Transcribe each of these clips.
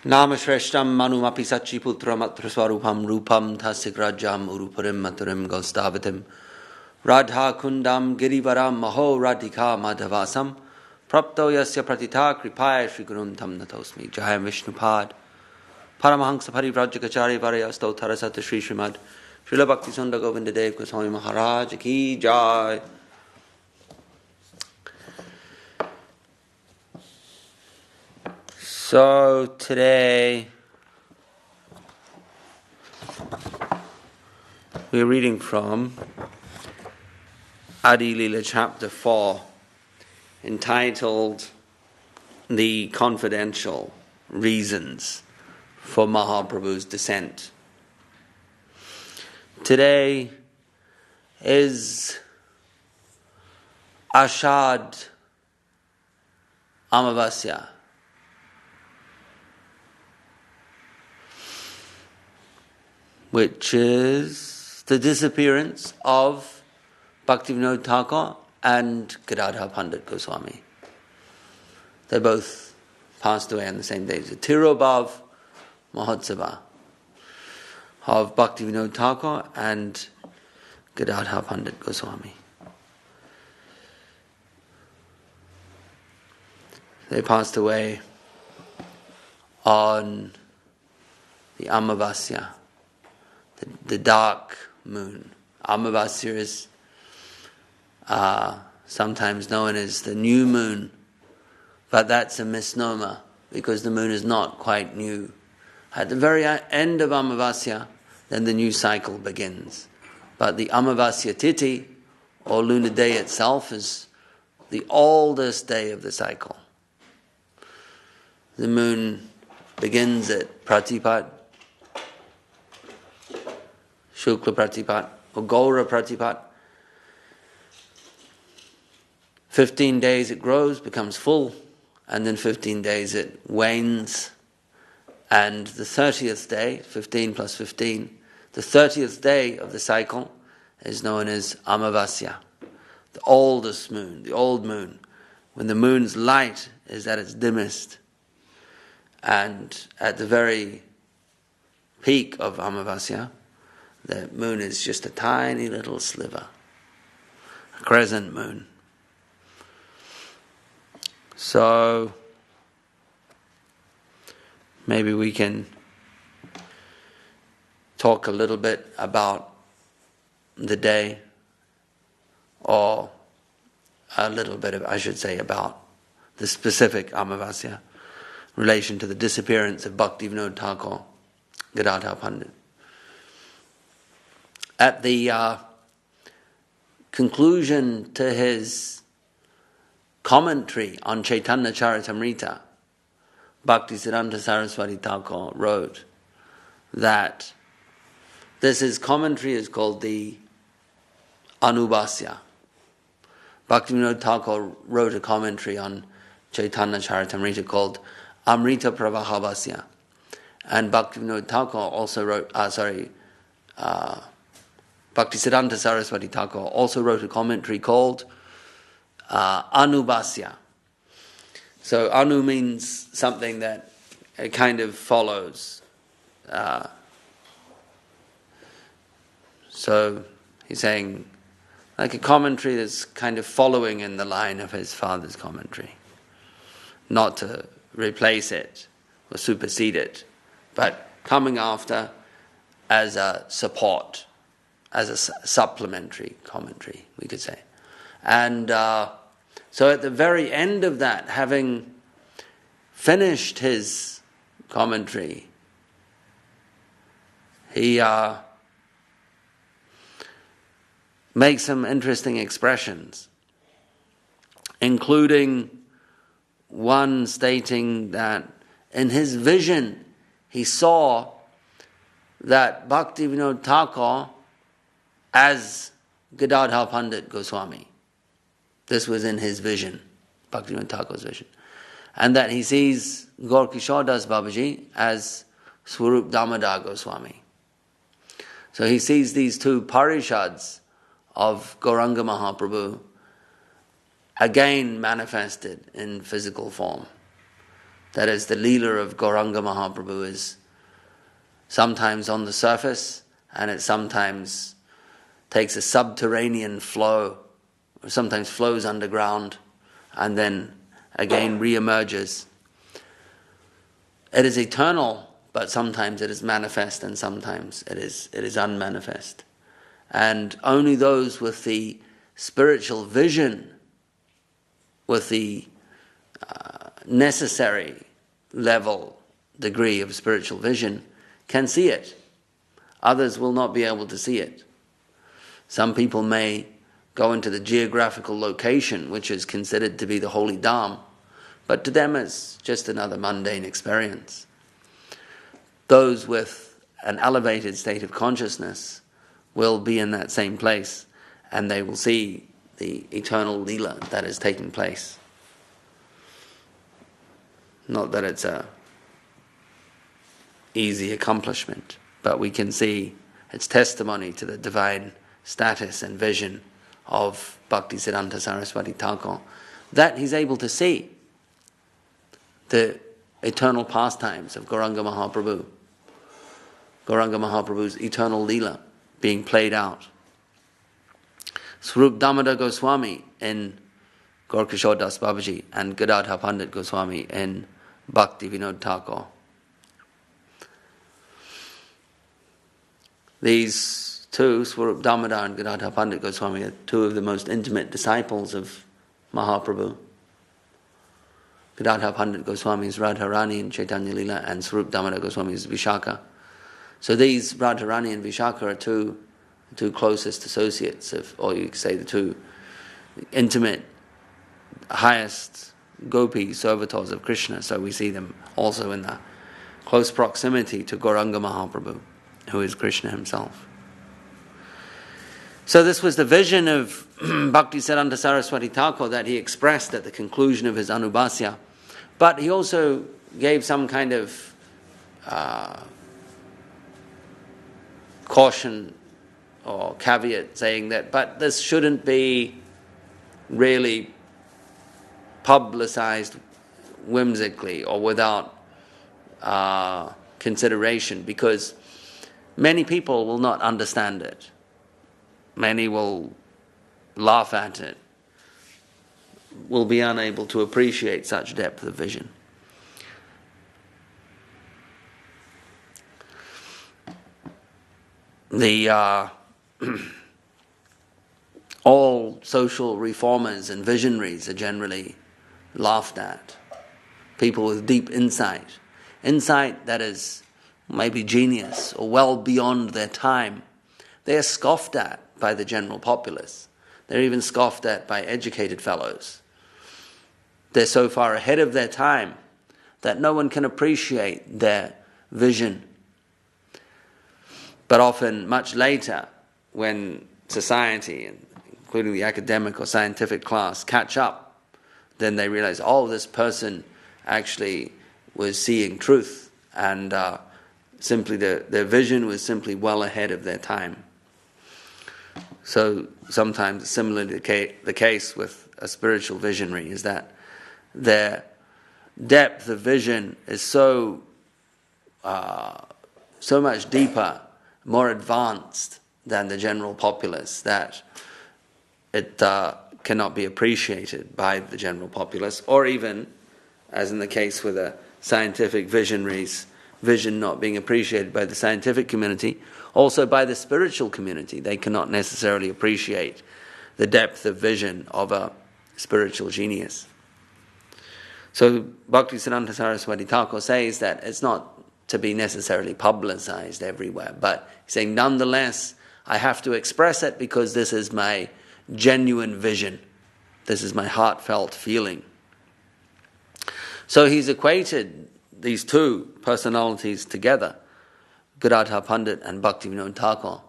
Namashreshtam manumapi sachiputram atraswarupam rupam tasigrajam uruparim maturim gostavatim Radha kundam girivaram maho radhika madhavasam Prapto yasya pratita kripaya shri gurun tam natosmi Jayam Vishnupad Paramahansa Parivrajagacharya Varayasto Tarasata Shri Srimad Srila Bhakti Sunda Govinda Dev Goswami Maharaj Ki Jai. So today we're reading from Adi Lila chapter 4, entitled The Confidential Reasons for Mahaprabhu's Descent. Today is Ashad Amavasya. Which is the disappearance of Bhaktivinoda Thakur and Gadadhar Pandit Goswami. They both passed away on the same day. The Tirobhav Mahotsava of Bhaktivinoda Thakur and Gadadhar Pandit Goswami. They passed away on the Amavasya, the dark moon. Amavasya is sometimes known as the new moon, but that's a misnomer because the moon is not quite new. At the very end of Amavasya, then the new cycle begins. But the Amavasya Tithi, or lunar day itself, is the oldest day of the cycle. The moon begins at Pratipat, Shukla Pratipat, or Gaura Pratipat. 15 days it grows, becomes full, and then 15 days it wanes. And the 30th day, 15 plus 15, the 30th day of the cycle is known as Amavasya, the oldest moon, the old moon, when the moon's light is at its dimmest. And at the very peak of Amavasya, the moon is just a tiny little sliver, a crescent moon. So maybe we can talk a little bit about the day, or a little bit of, I should say, about the specific Amavasya, in relation to the disappearance of Bhaktivinoda Thakur, Gadadhar Pandit. At the conclusion to his commentary on Chaitanya Charitamrita, Bhaktisiddhanta Saraswati Thakur wrote that his commentary is called the Anubhasya. Bhaktivinoda Thakur wrote a commentary on Chaitanya Charitamrita called Amrita Pravahabhasya. And Bhaktivinoda Thakur also wrote, Bhaktisiddhanta Saraswati Thakur also wrote a commentary called Anubhasya. So Anu means something that it kind of follows. So he's saying like a commentary that's kind of following in the line of his father's commentary. Not to replace it or supersede it, but coming after as a support, as a supplementary commentary, we could say. And so at the very end of that, having finished his commentary, he makes some interesting expressions, including one stating that in his vision he saw that Bhaktivinoda Thakur as Gadadhar Pandit Goswami. This was in his vision, Bhaktivinoda Thakur's vision. And that he sees Gaur Kishore Das Babaji as Swarup Damodar Goswami. So he sees these two parishads of Gauranga Mahaprabhu again manifested in physical form. That is, the Leela of Gauranga Mahaprabhu is sometimes on the surface, and it sometimes takes a subterranean flow, or sometimes flows underground, and then again re-emerges. It is eternal, but sometimes it is manifest and sometimes it is unmanifest. And only those with the spiritual vision, with the necessary degree of spiritual vision, can see it. Others will not be able to see it. Some people may go into the geographical location which is considered to be the holy dham, but to them it's just another mundane experience. Those with an elevated state of consciousness will be in that same place, and they will see the eternal Leela that is taking place. Not that it's a easy accomplishment, but we can see its testimony to the divine status and vision of Bhaktisiddhanta Saraswati Thakur, that he's able to see the eternal pastimes of Gauranga Mahaprabhu, Gauranga Mahaprabhu's eternal Leela being played out. Swarup Damodar Goswami in Gaur Kishore Das Babaji and Gadadhar Pandit Goswami in Bhakti Vinod Thakur. These two, Swarup Damodar and Gadadhar Pandit Goswami, are two of the most intimate disciples of Mahaprabhu. Gadadhar Pandit Goswami is Radharani in Chaitanya Lila, and Swarup Damodar Goswami is Vishaka. So these Radharani and Vishaka are two closest associates of, or you could say the two intimate, highest gopi servitors of Krishna. So we see them also in the close proximity to Gauranga Mahaprabhu, who is Krishna himself. So this was the vision of Bhaktisiddhanta Saraswati Thakur that he expressed at the conclusion of his Anubhasya. But he also gave some kind of caution or caveat, saying that, but this shouldn't be really publicized whimsically or without consideration, because many people will not understand it. Many will laugh at it, will be unable to appreciate such depth of vision. All social reformers and visionaries are generally laughed at. People with deep insight that is maybe genius or well beyond their time, they are scoffed at by the general populace. They're even scoffed at by educated fellows. They're so far ahead of their time that no one can appreciate their vision. But often, much later, when society, including the academic or scientific class, catch up, then they realize, oh, this person actually was seeing truth, and simply their vision was simply well ahead of their time. So sometimes, similarly the case with a spiritual visionary, is that their depth of vision is so much deeper, more advanced than the general populace, that it cannot be appreciated by the general populace, or even, as in the case with a scientific visionary's vision not being appreciated by the scientific community, also by the spiritual community. They cannot necessarily appreciate the depth of vision of a spiritual genius. So Bhaktisiddhanta Saraswati Thakur says that it's not to be necessarily publicized everywhere, but he's saying, nonetheless, I have to express it because this is my genuine vision. This is my heartfelt feeling. So he's equated these two personalities together, Gadadhar Pandit and Bhakti Vinod Thakur,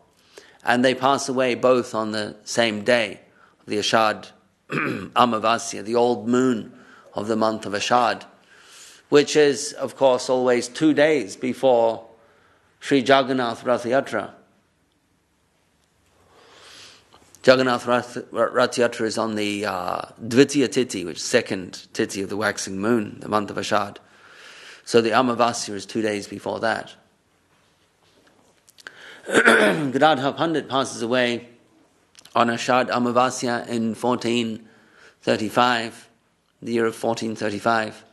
and they pass away both on the same day, the Ashad Amavasya, the old moon of the month of Ashad, which is, of course, always 2 days before Sri Jagannath Rath Yatra. Jagannath Rath Yatra is on the Dvitiya Tithi, which is second Tithi of the waxing moon, the month of Ashad. So the Amavasya is 2 days before that. Gadadhar Pandit passes away on Ashad Amavasya in 1435, the year of 1435.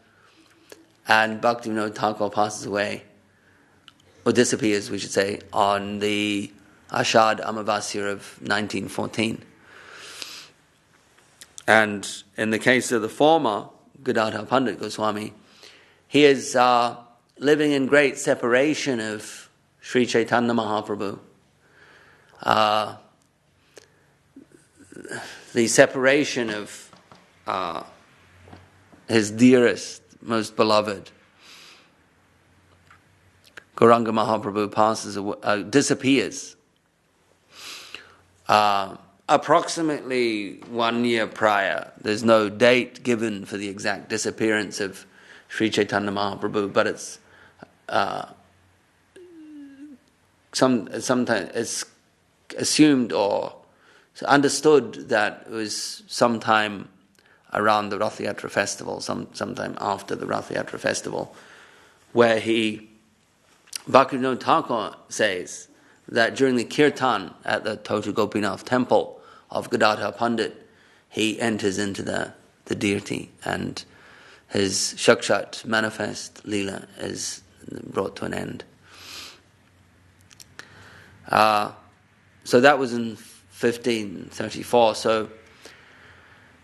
And Bhaktivinoda Thakur passes away, or disappears, we should say, on the Ashad Amavasya of 1914. And in the case of the former, Gadadhar Pandit Goswami, he is living in great separation of Sri Chaitanya Mahaprabhu. The separation of his dearest, most beloved, Gauranga Mahaprabhu passes away, disappears. Approximately 1 year prior, there's no date given for the exact disappearance of Sri Chaitanya Mahaprabhu, but it's sometimes it's assumed or understood that it was sometime around the Rath Yatra festival, sometime after the Rath Yatra festival, where Bhaktivinoda Thakur says that during the kirtan at the Tota Gopinath temple of Gadadhar Pandit, he enters into the deity, and his Shakshat manifest Leela is brought to an end. So that was in 1534. So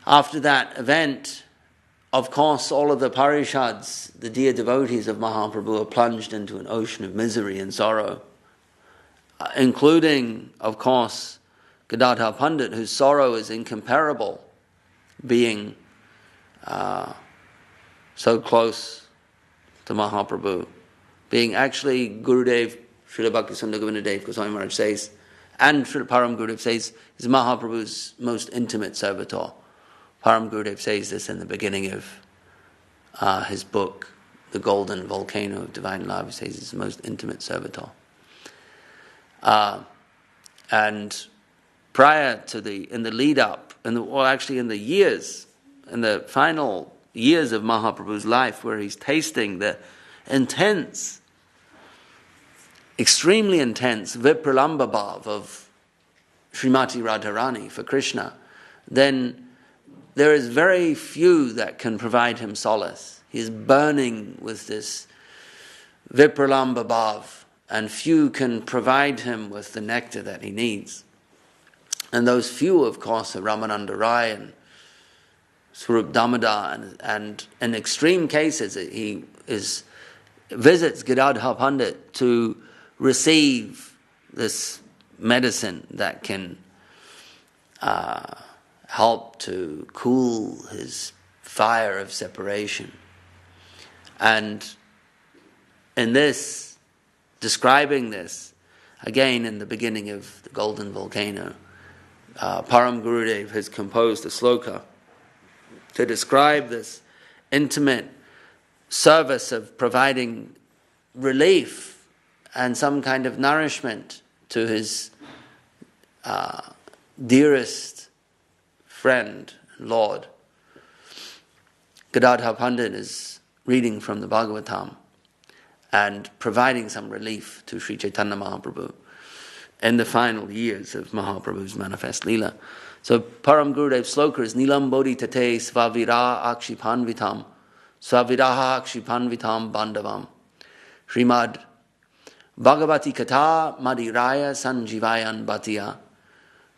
after that event, of course, all of the parishads, the dear devotees of Mahaprabhu, are plunged into an ocean of misery and sorrow, including, of course, Gadadhar Pandit, whose sorrow is incomparable, being so close to Mahaprabhu, being actually Gurudev, Srila Bhaktisundar Govindadev Goswami Maharaj says, and Srila Param Gurudev says, is Mahaprabhu's most intimate servitor. Param Gurudev says this in the beginning of his book, The Golden Volcano of Divine Love. He says he's his most intimate servitor. And prior to in the lead up, in the final years of Mahaprabhu's life, where he's tasting the intense, extremely intense Vipralamba bhav of Srimati Radharani for Krishna, then there is very few that can provide him solace. He is burning with this Vipralamba bhav, and few can provide him with the nectar that he needs. And those few, of course, are Ramananda Rai and Swarup Damodar, and in extreme cases, he visits Gadadhar Pandit to receive this medicine that can help to cool his fire of separation. And in this, describing this, again in the beginning of the Golden Volcano, Param Gurudev has composed a sloka to describe this intimate service of providing relief and some kind of nourishment to his dearest friend and Lord. Gadadhar Pandit is reading from the Bhagavatam and providing some relief to Sri Chaitanya Mahaprabhu in the final years of Mahaprabhu's manifest Leela. So Param Gurudev's sloka is Nilam Bodhi Tate Svavira Akshipanvitam Svaviraha Akshipanvitam Bandavam Srimad Bhagavati Katha Madiraya Sanjivayan Bhattiya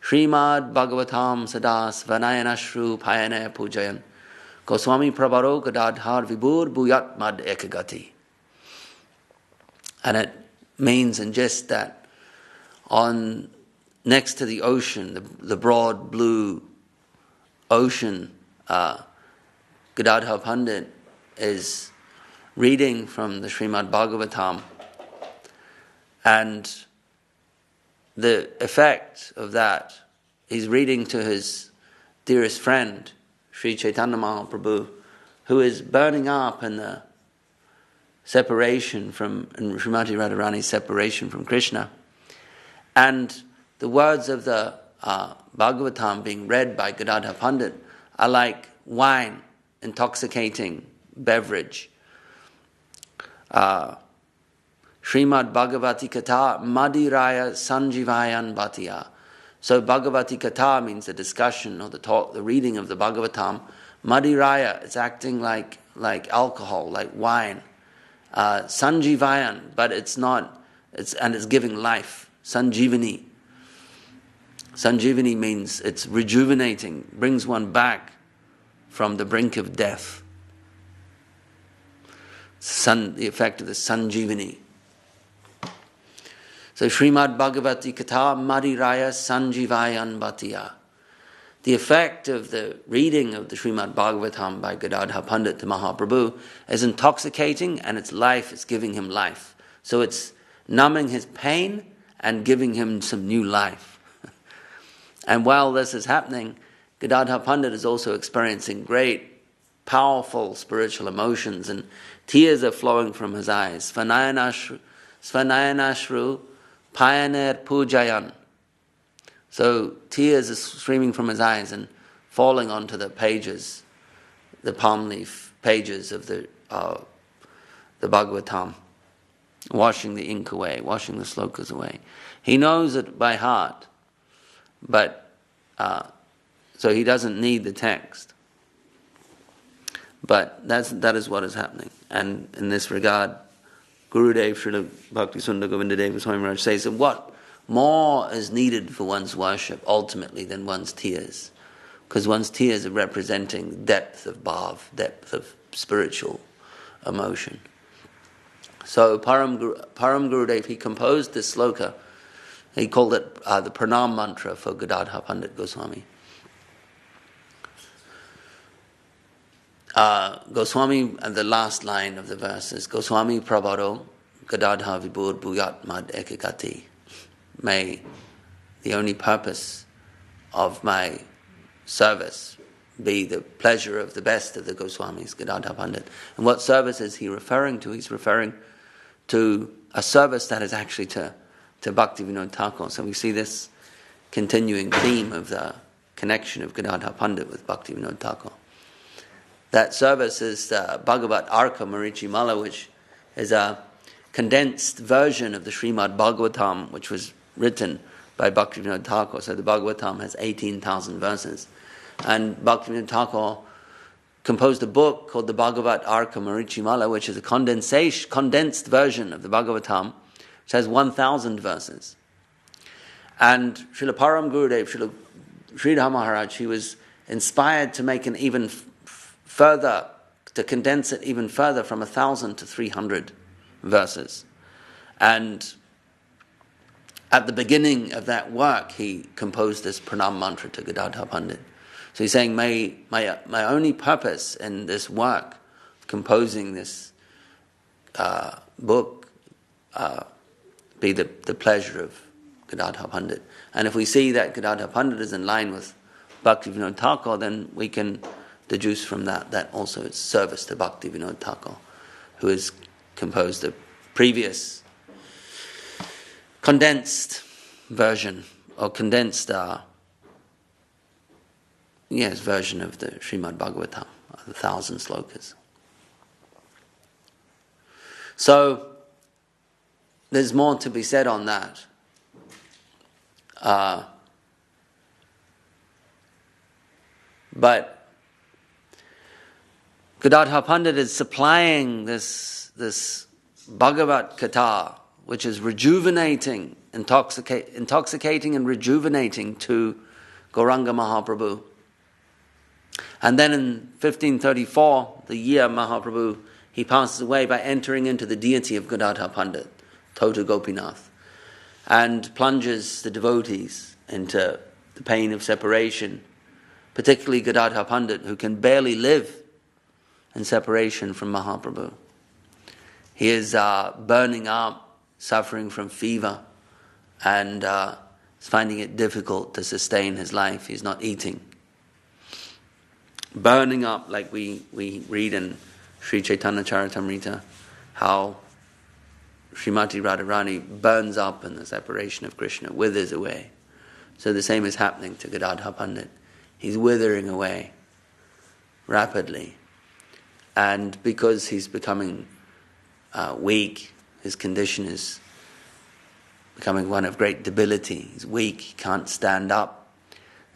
Srimad Bhagavatam Sada Svanayanashru Payane Pujayan Goswami Prabharo Gadadhar Vibhur Bhuyat Mad Ekagati. And it means in just that next to the ocean, the broad blue ocean, Gadadhar Pandit is reading from the Srimad Bhagavatam, and the effect of that, he's reading to his dearest friend, Sri Chaitanya Mahaprabhu, who is burning up in the separation in Srimati Radharani's separation from Krishna. And the words of the Bhagavatam being read by Gadadhar Pandit are like wine, intoxicating beverage. Srimad Bhagavati Katha Madiraya Sanjivayan Bhattiya. So Bhagavati Katha means the discussion or the talk, the reading of the Bhagavatam. Madiraya, it's acting like alcohol, like wine. Sanjivayan, but it's giving life. Sanjivani. Sanjivani means it's rejuvenating, brings one back from the brink of death. The effect of the Sanjivani. So Srimad Bhagavati Katha Madiraya Sanjivayan Bhattiya. The effect of the reading of the Srimad Bhagavatam by Gadadhar Pandit to Mahaprabhu is intoxicating, and its life is giving him life. So it's numbing his pain and giving him some new life. And while this is happening, Gadadhar Pandit is also experiencing great, powerful spiritual emotions, and tears are flowing from his eyes. Svanayanashru Payaner Pujayan. So tears are streaming from his eyes and falling onto the pages, the palm leaf pages of the Bhagavatam, washing the ink away, washing the slokas away. He knows it by heart, but so he doesn't need the text. But that is what is happening. And in this regard, Gurudev Srila Bhakti Sundar Govindadev Swami Maharaj says that what more is needed for one's worship ultimately than one's tears, because one's tears are representing depth of bhav, depth of spiritual emotion. So Param Gurudev, he composed this sloka. He called it the Pranam mantra for Gadadhar Pandit Goswami. Goswami, and the last line of the verse is Goswami Prabharo Gadadhar Vibhur Bhuyat Mad Ekikati. May the only purpose of my service be the pleasure of the best of the Goswamis, Gadadhar Pandit. And what service is he referring to? He's referring to a service that is actually to Bhakti Vinod Thakur. So we see this continuing theme of the connection of Gadadhar Pandit with Bhakti Vinod Thakur. That service is the Bhagavat Arka Marichi Mala, which is a condensed version of the Srimad Bhagavatam, which was written by Bhakti Vinod Thakur. So the Bhagavatam has 18,000 verses. And Bhakti Vinod Thakur composed a book called the Bhagavat Arka Marichi Mala, which is a condensed version of the Bhagavatam, which has 1,000 verses. And Srila Param Gurudev, Srila Sridhar Maharaj, he was inspired to make an even further, to condense it even further from 1,000 to 300 verses. And at the beginning of that work, he composed this Pranam mantra to Gadadhar Pandit. So he's saying, my only purpose in this work, composing this book, be the pleasure of Gadadhar Pandit. And if we see that Gadadhar Pandit is in line with Bhakti Vinod Thakur, then we can deduce from that also it's service to Bhakti Vinod Thakur, who has composed the previous condensed version, or condensed version of the Srimad Bhagavatam, 1,000 slokas. So there's more to be said on that. But Gadadhar Pandit is supplying this Bhagavat Katha, which is rejuvenating, intoxicating and rejuvenating to Gauranga Mahaprabhu. And then in 1534, the year Mahaprabhu, he passes away by entering into the deity of Gadadhar Pandit, Tota Gopinath, and plunges the devotees into the pain of separation, particularly Gadadhar Pandit, who can barely live in separation from Mahaprabhu. He is burning up, suffering from fever, and is finding it difficult to sustain his life. He's not eating. Burning up, like we read in Sri Chaitanya Charitamrita, how Srimati Radharani burns up in the separation of Krishna, withers away. So the same is happening to Gadadhar Pandit. He's withering away rapidly. And because he's becoming weak. His condition is becoming one of great debility. He's weak, he can't stand up.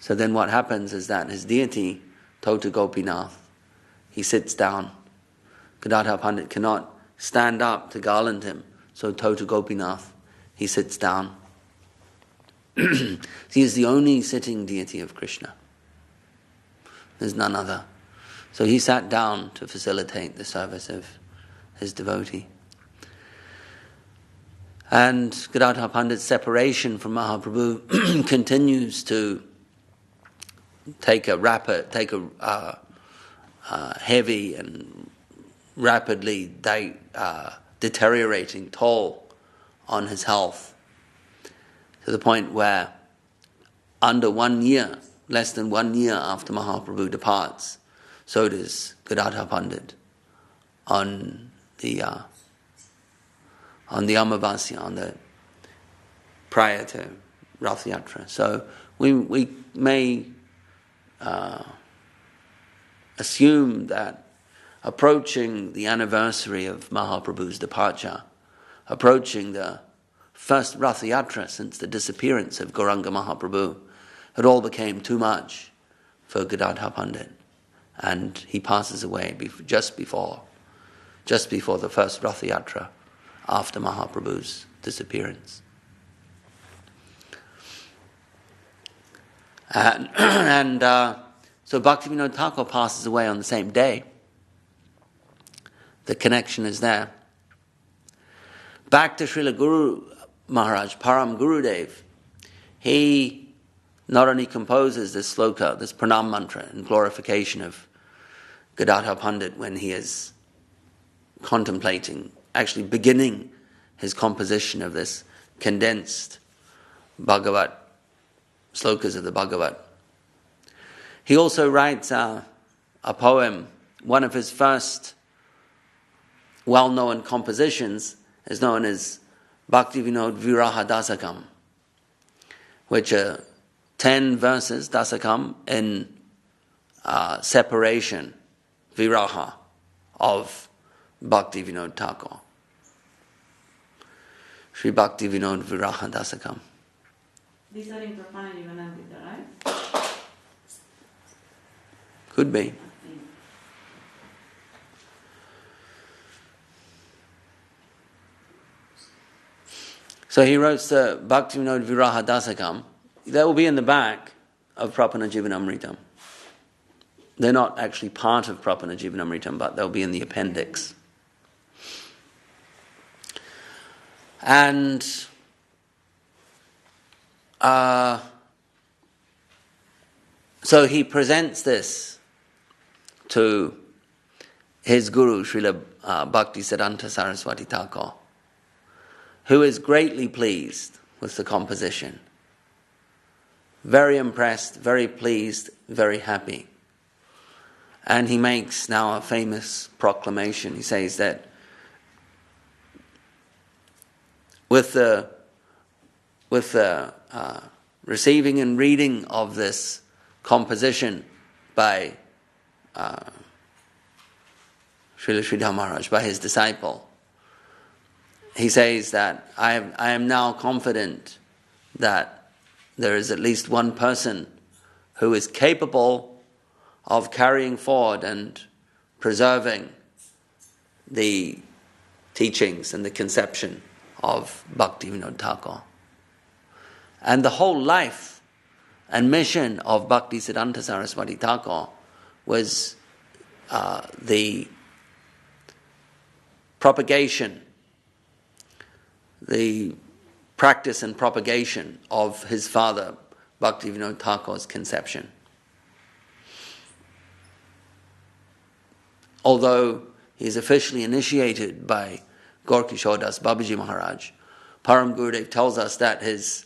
So then what happens is that his deity, Tota Gopinath, he sits down. Gadadhar Pandit cannot stand up to garland him. So Tota Gopinath, he sits down. He is the only sitting deity of Krishna. There's none other. So he sat down to facilitate the service of his devotee. And Gadadhar Pandit's separation from Mahaprabhu continues to take a heavy and rapidly deteriorating toll on his health, to the point where under 1 year, less than 1 year after Mahaprabhu departs, so does Gadadhar Pandit on the Amavasya, prior to Rath Yatra. So we may assume that approaching the anniversary of Mahaprabhu's departure, approaching the first Rath Yatra since the disappearance of Gauranga Mahaprabhu, it all became too much for Gadadhar Pandit, and he passes away just before the first Rath Yatra after Mahaprabhu's disappearance. And so Bhaktivinoda Thakur passes away on the same day. The connection is there. Back to Srila Guru Maharaj, Param Gurudev, he not only composes this sloka, this pranam mantra, in glorification of Gadadhar Pandit when he is contemplating, actually beginning his composition of this condensed Bhagavat, slokas of the Bhagavat. He also writes a poem. One of his first well-known compositions is known as Bhakti Vinod Viraha Dasakam, which are 10 verses, Dasakam, in separation, Viraha, of Bhakti Vinod Thakur. Sri Bhakti Vinod Viraha Dasakam. These are in Prapana Jivanamrita, right? Could be. So he wrote the Bhakti Vinod Viraha Dasakam. That will be in the back of Prapana Jivanamritam. They're not actually part of Prapana Jivanamritam, but they'll be in the appendix. And so he presents this to his guru, Srila Bhaktisiddhanta Saraswati Thakur, who is greatly pleased with the composition. Very impressed, very pleased, very happy. And he makes now a famous proclamation. He says that with the receiving and reading of this composition by Srila Sridhar Maharaj, by his disciple, he says that I am now confident that there is at least one person who is capable of carrying forward and preserving the teachings and the conception of Bhakti Vinod Thakur. And the whole life and mission of Bhaktisiddhanta Saraswati Thakur was the propagation, the practice and propagation of his father, Bhakti Vinod Thakur's conception. Although he is officially initiated by Gaur Kishore Das Babaji Maharaj, Param Gurudev tells us that his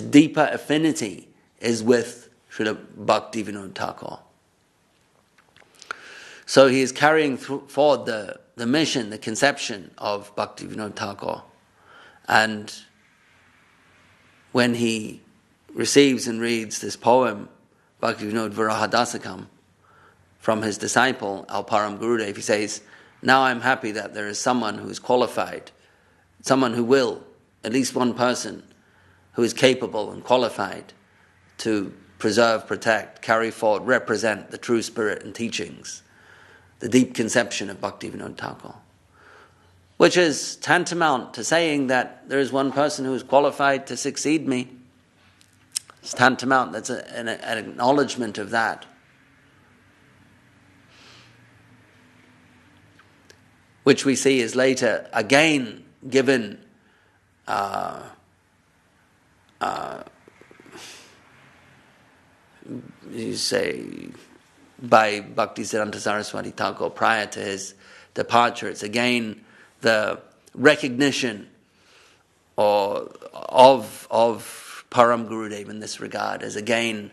deeper affinity is with Srila Bhakti Vinod Thakur. So he is carrying forward the mission, the conception of Bhakti Vinod Thakur. And when he receives and reads this poem, Bhakti Vinod Viraha Dasakam, from his disciple, our Param Gurudev. He says, now I'm happy that there is someone who is qualified, someone who will, at least one person, who is capable and qualified to preserve, protect, carry forward, represent the true spirit and teachings, the deep conception of Bhaktivinoda Thakur. Which is tantamount to saying that there is one person who is qualified to succeed me. It's tantamount, that's an acknowledgement of that. Which we see is later again given you say by Bhaktisiddhanta Saraswati Thakur prior to his departure. It's again the recognition of Param Gurudev in this regard is again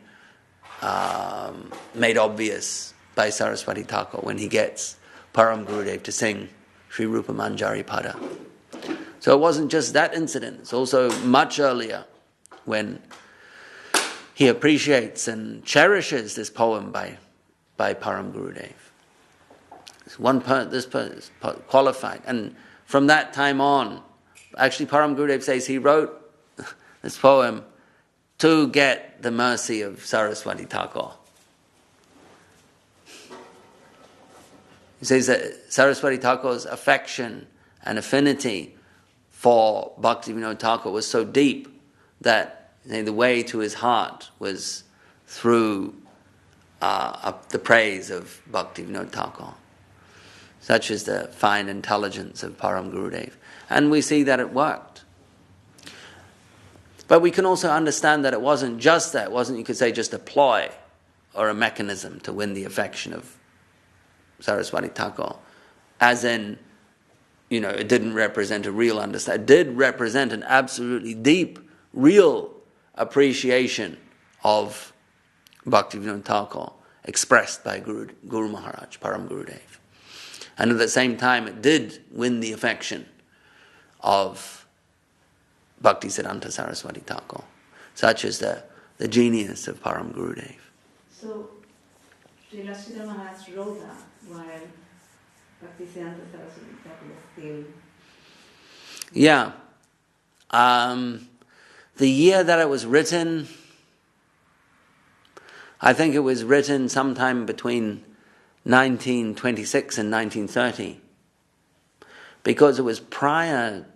made obvious by Saraswati Thakur when he gets Param Gurudev to sing Sri Rupa Manjari Pada. So it wasn't just that incident, it's also much earlier when he appreciates and cherishes this poem by Param Gurudev. This person is qualified. And from that time on, actually Param Gurudev says he wrote this poem to get the mercy of Saraswati Thakur. He says that Saraswati Thakur's affection and affinity for Bhaktivinoda Thakur was so deep that the way to his heart was through the praise of Bhaktivinoda Thakur. Such is the fine intelligence of Param Gurudev. And we see that it worked. But we can also understand that it wasn't just that. It wasn't, you could say, just a ploy or a mechanism to win the affection of Saraswati Thakur. As in, it didn't represent a real understanding. It did represent an absolutely deep, real appreciation of Bhaktivinoda Thakur expressed by Guru Maharaj, Param Gurudev. And at the same time, it did win the affection of Bhaktisiddhanta Saraswati Thakur. Such is the genius of Param Gurudev. So, Srila Sridhar Maharaj wrote that while Bhaktisiddhanta Saraswati Thakur was still... Yeah. The year that it was written, I think it was written sometime between 1926 and 1930. Because it was prior,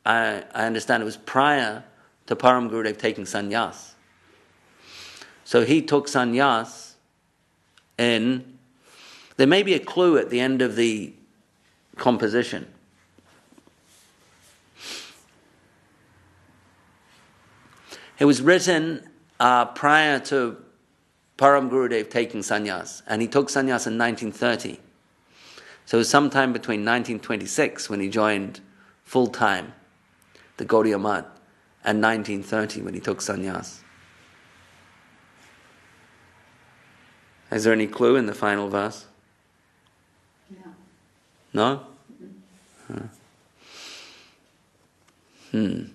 I understand it was prior to Param Gurudev taking sannyas. So he took sannyas in, there may be a clue at the end of the composition. It was written prior to Param Gurudev taking sannyas, and he took sannyas in 1930. So it was sometime between 1926, when he joined full-time the Gaudiya Math, and 1930, when he took sannyas. Is there any clue in the final verse? No. No? Mm-hmm.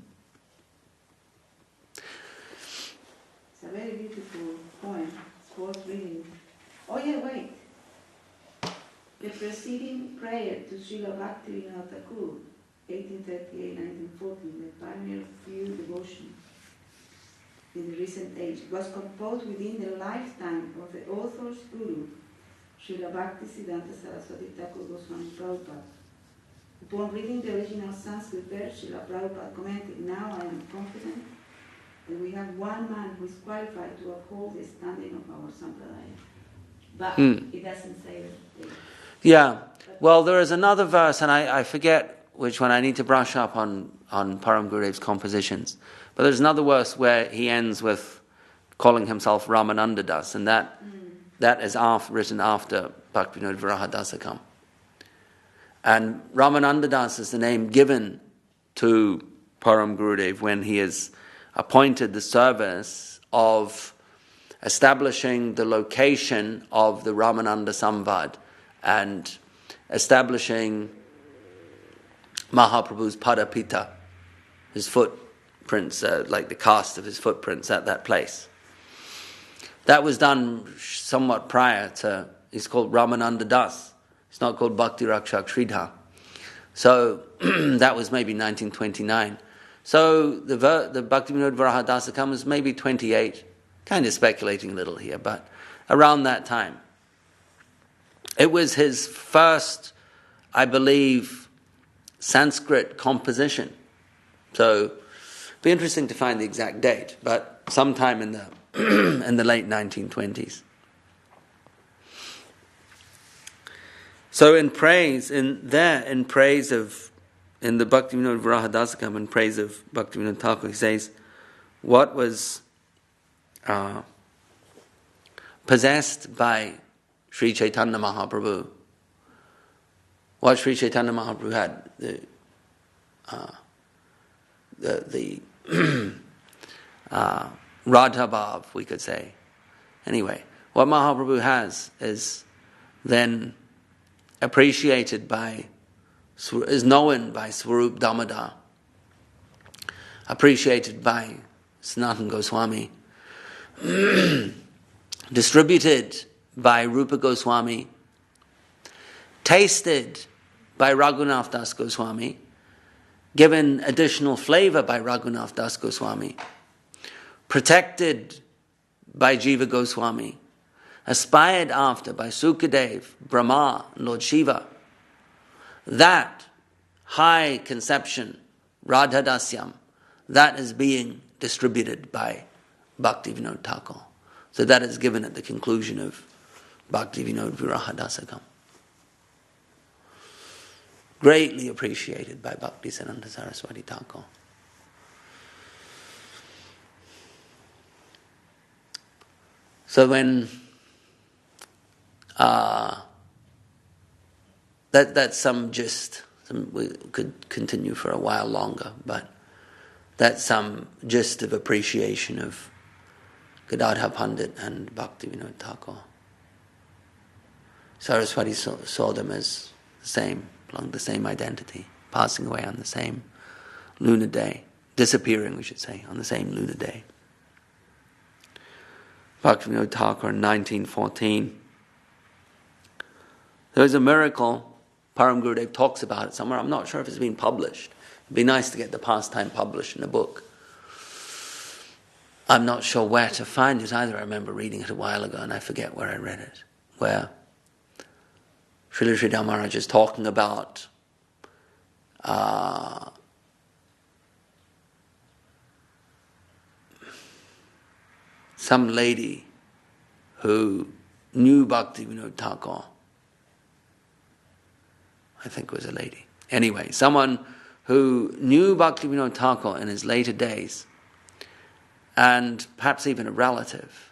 It's a very beautiful poem. It's worth reading. Oh yeah, wait. The preceding prayer to Srila Bhaktivinoda Thakur, 1838-1914, the pioneer of pure devotion in the recent age, was composed within the lifetime of the author's guru, Srila Bhaktisiddhanta Saraswati Thakur Goswami Prabhupada. Upon reading the original Sanskrit verse, Srila Prabhupada commented, "Now I am confident that we have one man who is qualified to uphold the standing of our sampradaya." But it doesn't say that. Yeah. Well, there is another verse, and I forget which one. I need to brush up on Param Gurudev's compositions. But there's another verse where he ends with calling himself Ramananda Das, and that is written after Bhaktivinoda Viraha Dasakam. And Ramananda Das is the name given to Param Gurudev when he is appointed the service of establishing the location of the Ramananda Samvad and establishing Mahaprabhu's Padapita, his footprints, like the cast of his footprints at that place. That was done somewhat prior to He's called Ramananda Das. It's not called Bhakti Rakshak Sridhar. So that was maybe 1929. So the Bhaktivinoda Viraha Dasakam was maybe 28. Kind of speculating a little here, but around that time. It was his first, I believe, Sanskrit composition. So it'd be interesting to find the exact date, but sometime in the in the late 1920s. So in the Bhaktivinoda Viraha Dasakam, in praise of Bhaktivinoda Thakur, he says, what was possessed by Sri Chaitanya Mahaprabhu, what Sri Chaitanya Mahaprabhu had, the Radha Bhav, we could say. Anyway, what Mahaprabhu has is then appreciated is known by Swarup Damodar, appreciated by Sanatana Goswami, distributed by Rupa Goswami, tasted by Raghunath Das Goswami, given additional flavor by Raghunath Das Goswami, protected by Jiva Goswami, aspired after by Sukadev, Brahma, Lord Shiva. That high conception, Radha Dasyam, that is being distributed by Bhaktivinoda Thakur. So that is given at the conclusion of Bhaktivinoda Viraha Dasakam. Greatly appreciated by Bhaktisiddhanta Saraswati Thakur. So when that's some gist. We could continue for a while longer, but that's some gist of appreciation of Gadadhar Pandit and Bhaktivinoda Thakur. Saraswati saw them as the same, along the same identity, passing away on the same lunar day, disappearing, we should say, on the same lunar day. Bhaktivinoda Thakur in 1914. There was a miracle. Param Gurudev talks about it somewhere. I'm not sure if it's been published. It'd be nice to get the pastime published in a book. I'm not sure where to find it either. I remember reading it a while ago and I forget where I read it. Where Srila Sridhar Maharaj is talking about some lady who knew Bhaktivinoda Thakur. I think it was a lady. Anyway, someone who knew Bhaktivinoda Thakur in his later days, and perhaps even a relative,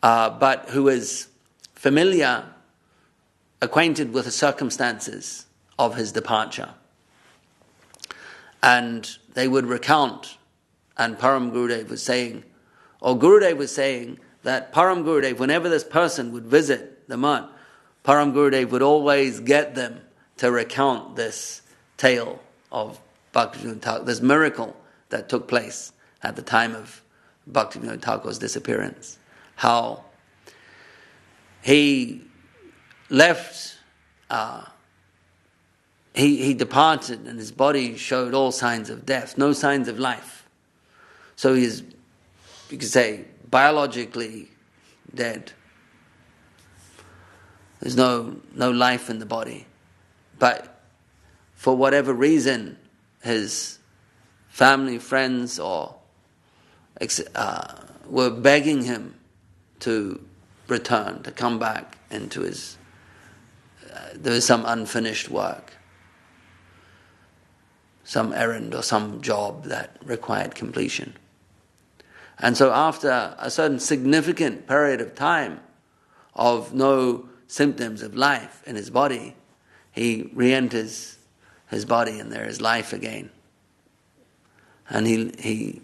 but who was familiar, acquainted with the circumstances of his departure. And they would recount, and Param Gurudev was saying that Param Gurudev, whenever this person would visit the mutt, Param Gurudev would always get them to recount this tale of Bhaktivinoda Thakur, this miracle that took place at the time of Bhaktivinoda Thakur's disappearance. How he left, he departed and his body showed all signs of death, no signs of life. So he's, you could say, biologically dead. There's no life in the body. But for whatever reason, his family, friends, or were begging him to return, to come back into his... there was some unfinished work, some errand or some job that required completion. And so after a certain significant period of time of no symptoms of life in his body, he re-enters his body and there is life again. And he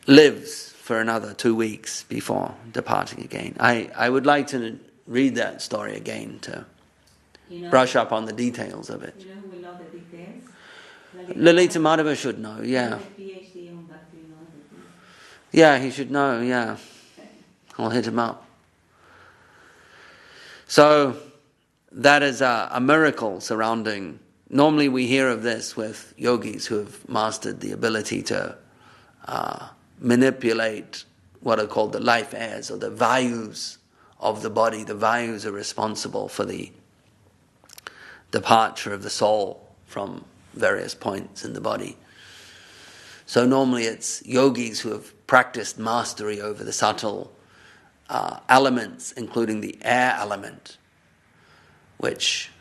lives for another 2 weeks before departing again. I would like to read that story again to brush up on the details of it. You know who will know the details? Lalita Madhava should know, yeah. PhD on Bhakti Yoga. Yeah, he should know, yeah. I'll hit him up. So that is a miracle surrounding. Normally we hear of this with yogis who have mastered the ability to manipulate what are called the life airs, or the vayus of the body. The vayus are responsible for the departure of the soul from various points in the body. So normally it's yogis who have practiced mastery over the subtle elements, including the air element, which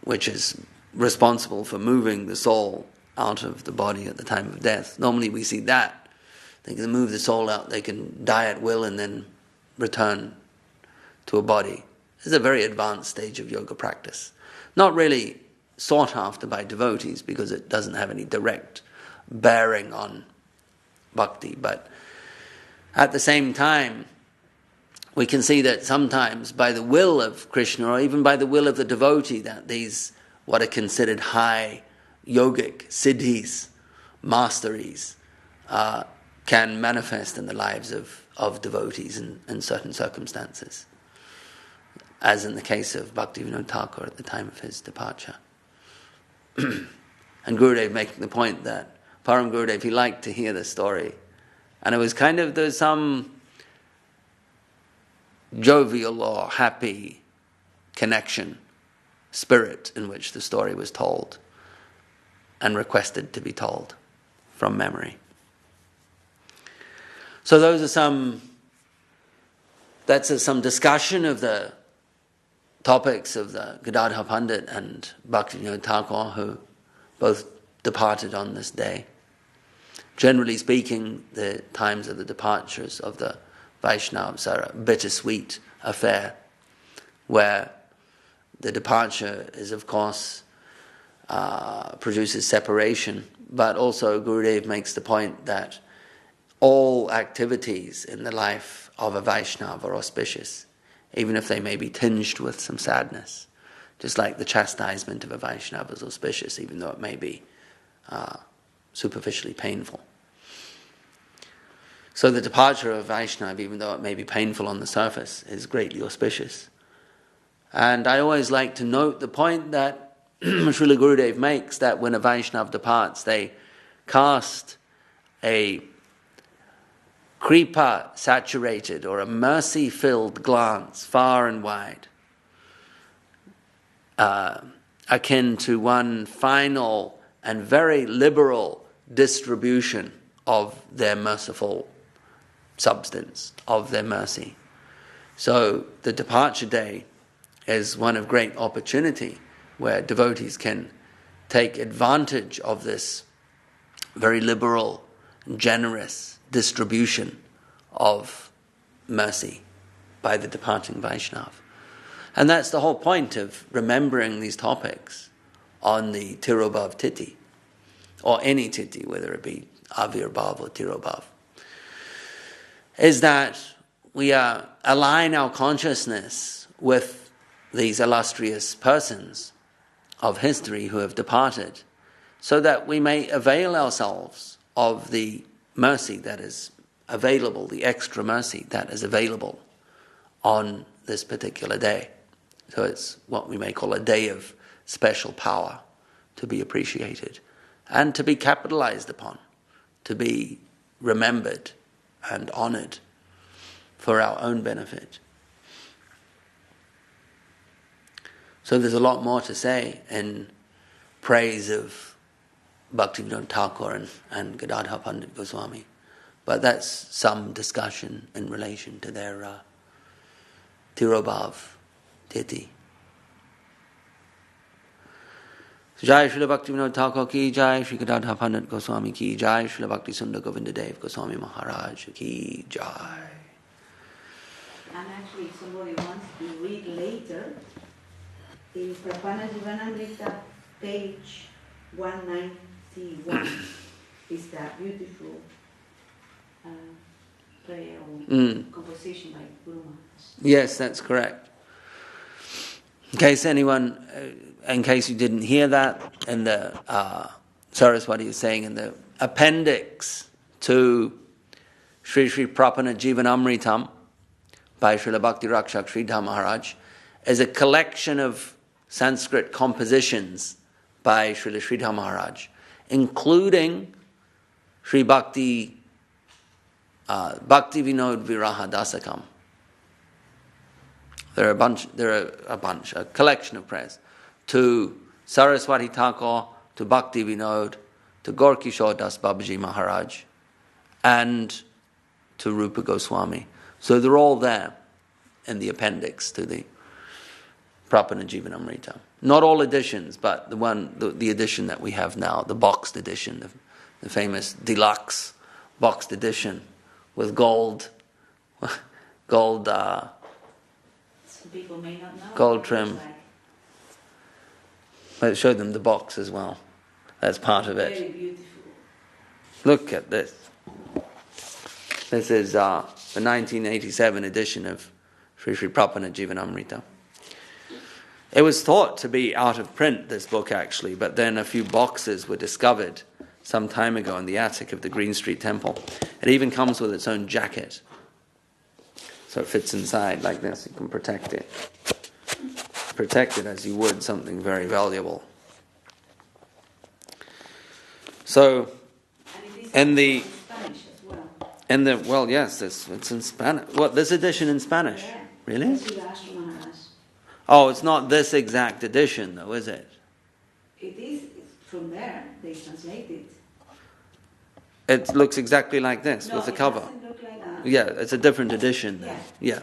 is responsible for moving the soul out of the body at the time of death. Normally we see that. They can move the soul out, they can die at will and then return to a body. This is a very advanced stage of yoga practice. Not really sought after by devotees because it doesn't have any direct bearing on bhakti. But at the same time, we can see that sometimes by the will of Krishna, or even by the will of the devotee, that these what are considered high yogic siddhis, masteries, can manifest in the lives of devotees in certain circumstances, as in the case of Bhakti Yoga Thakur at the time of his departure. And Gurudev making the point that Param Gurudev, he liked to hear the story. And it was there's some jovial or happy connection, spirit in which the story was told and requested to be told from memory. So that's some discussion of the topics of the Gadadhar Pandit and Bhakti Yoga Thakur, who both departed on this day. Generally speaking, the times of the departures of the Vaishnavas are a bittersweet affair, where the departure is, of course, produces separation, but also Gurudev makes the point that all activities in the life of a Vaishnava are auspicious, even if they may be tinged with some sadness. Just like the chastisement of a Vaishnava is auspicious, even though it may be superficially painful. So the departure of a Vaishnava, even though it may be painful on the surface, is greatly auspicious. And I always like to note the point that Srila Gurudev makes, that when a Vaishnava departs, they cast a kripa-saturated or a mercy-filled glance far and wide, akin to one final and very liberal distribution of their merciful substance, of their mercy. So the departure day is one of great opportunity where devotees can take advantage of this very liberal and generous distribution of mercy by the departing Vaishnava. And that's the whole point of remembering these topics on the Tirobhav Titi, or any Titi, whether it be Avirbhav or Tirobhav, is that we align our consciousness with these illustrious persons of history who have departed, so that we may avail ourselves of the mercy that is available, the extra mercy that is available on this particular day. So it's what we may call a day of special power, to be appreciated and to be capitalized upon, to be remembered and honored for our own benefit. So there's a lot more to say in praise of Bhakti Yoga Thakur and Gadadhar Pandit Goswami, but that's some discussion in relation to their Tirobhav Titi. Jai Srila Bhakti Yoga Thakur ki jai, Shri Gadadhar Pandit Goswami ki jai, Srila Bhakti Sundar Govinda Dev Goswami Maharaj ki jai. And actually, if somebody wants to read later, in Prabhana Jivanamrita, page 191, is that beautiful prayer or composition by Guru Maharaj. Yes, that's correct. In case you didn't hear that, in the Saraswati is saying in the appendix to Sri Sri Prabhana Jivanamritam, by Srila Bhakti Rakshak Sridhar Maharaj is a collection of Sanskrit compositions by Srila Sridhar Maharaj, including Sri Bhakti Vinod Viraha Dasakam. There are a collection of prayers to Saraswati Thakur, to Bhakti Vinod, to Gorkishore Das Babaji Maharaj, and to Rupa Goswami. So they're all there in the appendix to the Prapana Jivanamrita. Not all editions, but the edition that we have now, the boxed edition, the famous deluxe boxed edition with gold Some people may not know. Gold trim. But show them the box as well. That's part of it. Very beautiful. Look at this. This is the 1987 edition of Sri Sri Prapana Jivanamrita. It was thought to be out of print, this book actually, but then a few boxes were discovered some time ago in the attic of the Green Street Temple. It even comes with its own jacket. So it fits inside like this. You can protect it. Protect it as you would something very valuable. So, in the Spanish as well. Yes, it's in Spanish. What, this edition in Spanish? Yeah. Really? Maharaj. Oh, it's not this exact edition, though, is it? It is from there. They translate it. It looks exactly like this No, with the it cover. doesn't look like that. Yeah, it's a different edition then. Yeah.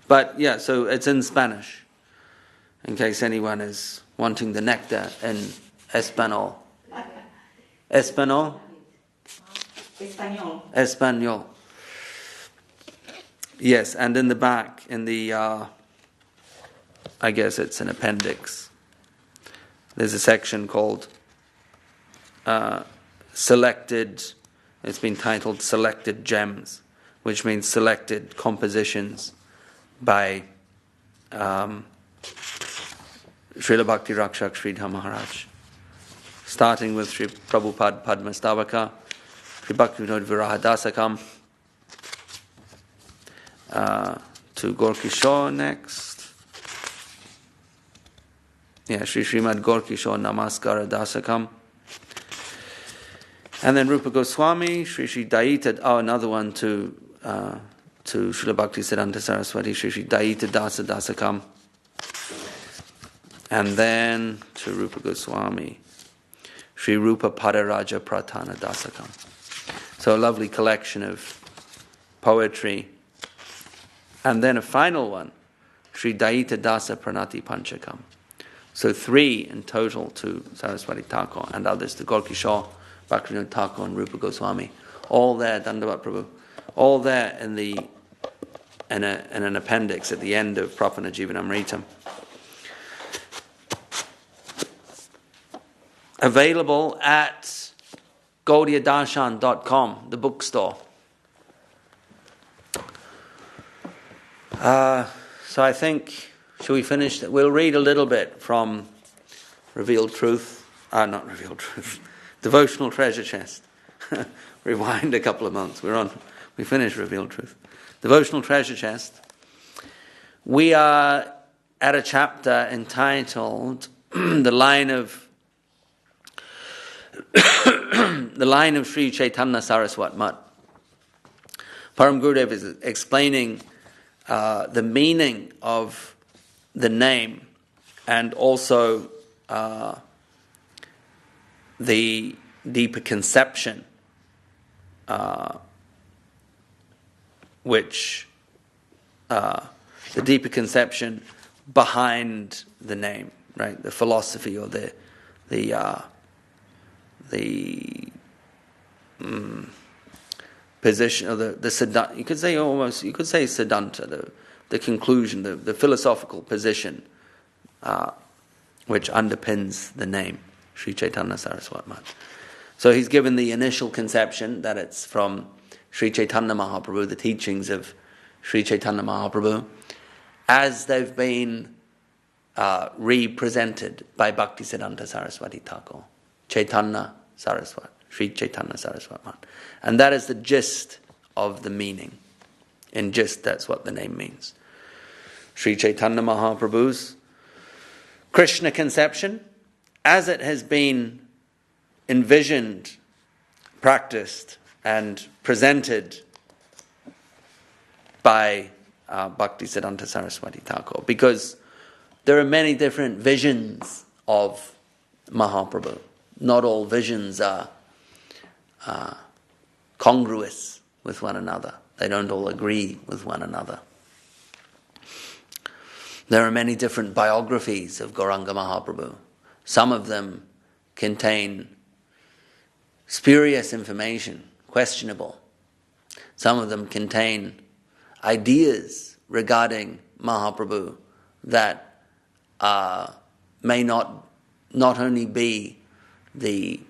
But yeah, so it's in Spanish. In case anyone is wanting the nectar in Espanol. Espanol? Espanol. Yes, and in the back, in the, I guess it's an appendix, there's a section called Selected, it's been titled Selected Gems, which means selected compositions by Srila Bhakti Rakshak Sridhar Maharaj. Starting with Sri Prabhupada Padmastavaka, Sri Bhakti Vinod Viraha Dasakam, to Gorkishore next. Yeah, Sri Srimad Gorkishore Namaskara Dasakam. And then Rupa Goswami, Sri Sri Daita, another one to Srila Bhakti Siddhanta Saraswati, Sri Sri Daita Dasa Dasakam. And then to Rupa Goswami, Sri Rupa Padaraja Pratana Dasakam. So a lovely collection of poetry. And then a final one, Sri Daita Dasa Pranati Panchakam. So 3 in total to Saraswati Thakur and others to Gorkishore, Bhaktivinoda Thakur and Rupa Goswami. All there, Dandavat Prabhu. All there in an appendix at the end of Prapana Jivanamrita. Available at GaudiyaDarshan.com, the bookstore. So I think, shall we finish? We'll read a little bit from Revealed Truth. Not Revealed Truth. Devotional Treasure Chest. Rewind a couple of months. We finished Revealed Truth. Devotional Treasure Chest. We are at a chapter entitled The Line of Sri Chaitanya Saraswat Mat. Param Gurudev is explaining the meaning of the name and also the deeper conception the deeper conception behind the name, right? The philosophy or the position, or the Siddhanta, you could say Siddhanta, the conclusion, the philosophical position which underpins the name, Sri Chaitanya Saraswat Mat. So he's given the initial conception that it's from Sri Chaitanya Mahaprabhu, the teachings of Sri Chaitanya Mahaprabhu, as they've been represented by Bhakti Siddhanta Saraswati Thakur. Chaitanya Saraswat, Sri Chaitanya Saraswat Mat. And that is the gist of the meaning In gist, that's what the name means. Sri Chaitanya Mahaprabhu's Krishna conception, as it has been envisioned, practiced, and presented by Bhaktisiddhanta Saraswati Thakur, because there are many different visions of Mahaprabhu. Not all visions are congruous with one another. They don't all agree with one another. There are many different biographies of Gauranga Mahaprabhu. Some of them contain spurious information, questionable. Some of them contain ideas regarding Mahaprabhu that may not only be the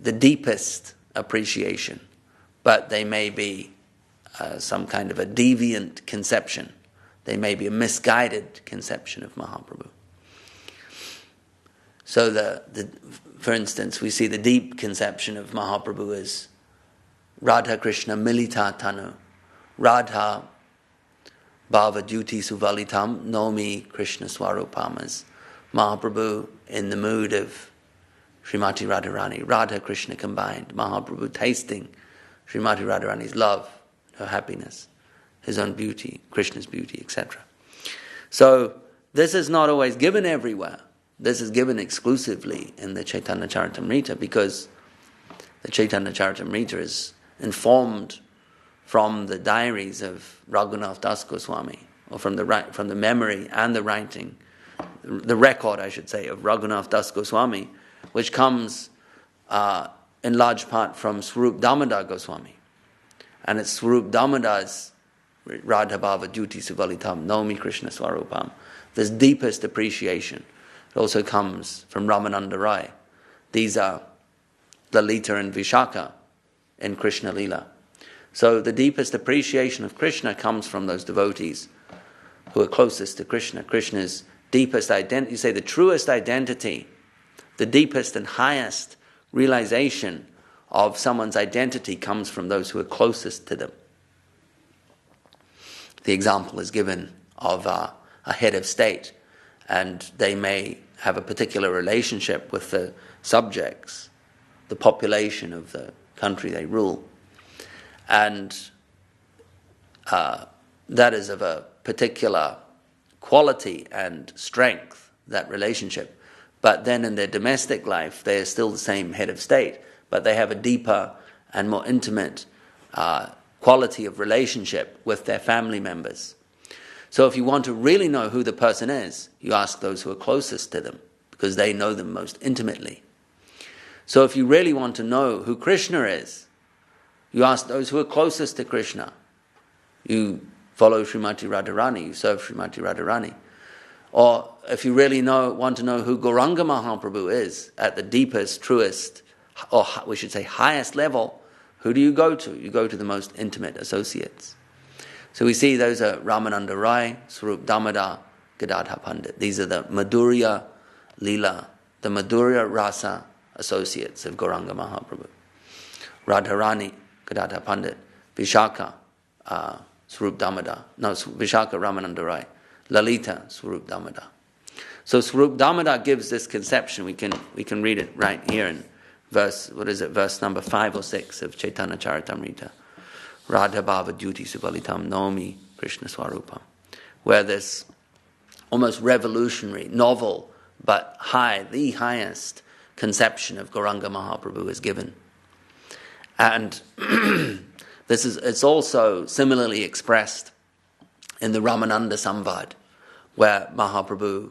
deepest appreciation, but they may be some kind of a deviant conception. They may be a misguided conception of Mahaprabhu. So, for instance, we see the deep conception of Mahaprabhu as Radha Krishna Milita Tanu, Radha Bhava Duti Suvalitam Nomi Krishna Swarupam, as Mahaprabhu in the mood of Srimati Radharani, Radha Krishna combined, Mahaprabhu tasting Srimati Radharani's love, her happiness, his own beauty, Krishna's beauty, etc. So this is not always given everywhere. This is given exclusively in the Chaitanya Charitamrita, because the Chaitanya Charitamrita is informed from the diaries of Raghunath Das Goswami, or from the memory and the writing, the record, I should say, of Raghunath Das Goswami, which comes in large part from Swarup Damodar Goswami. And it's Swarup Damodar's Radha Bhava Duti Suvalitam Nomi Krishna Swarupam, this deepest appreciation. It also comes from Ramananda Rai. These are Lalita and Vishaka in Krishna Lila. So the deepest appreciation of Krishna comes from those devotees who are closest to Krishna. Krishna's deepest identity, you say the truest identity, the deepest and highest realization of someone's identity comes from those who are closest to them. The example is given of a head of state, and they may have a particular relationship with the subjects, the population of the country they rule. And that is of a particular quality and strength, that relationship. But then in their domestic life, they are still the same head of state, but they have a deeper and more intimate quality of relationship with their family members. So if you want to really know who the person is, you ask those who are closest to them, because they know them most intimately. So if you really want to know who Krishna is, you ask those who are closest to Krishna. You follow Srimati Radharani, you serve Srimati Radharani. Or if you really want to know who Gauranga Mahaprabhu is at the deepest, truest, or we should say highest level, who do you go to? You go to the most intimate associates. So we see those are Ramananda Rai, Swarup Damodar, Gadadhar Pandit. These are the Madhurya Leela, the Madhurya Rasa associates of Gauranga Mahaprabhu. Radharani, Gadadhar Pandit, Vishaka, Swarup Damodar. No, Vishaka, Ramananda Rai. Lalita, Swarup Damodar. So Swarup Damodar gives this conception. We can read it right here in verse number 5 or 6 of Chaitanya Charitamrita. Radha Bhava Duti Suvalitam Nomi Krishna Swarupam, where this almost revolutionary, novel, but the highest conception of Gauranga Mahaprabhu is given. And it's also similarly expressed in the Ramananda Samvad, where Mahaprabhu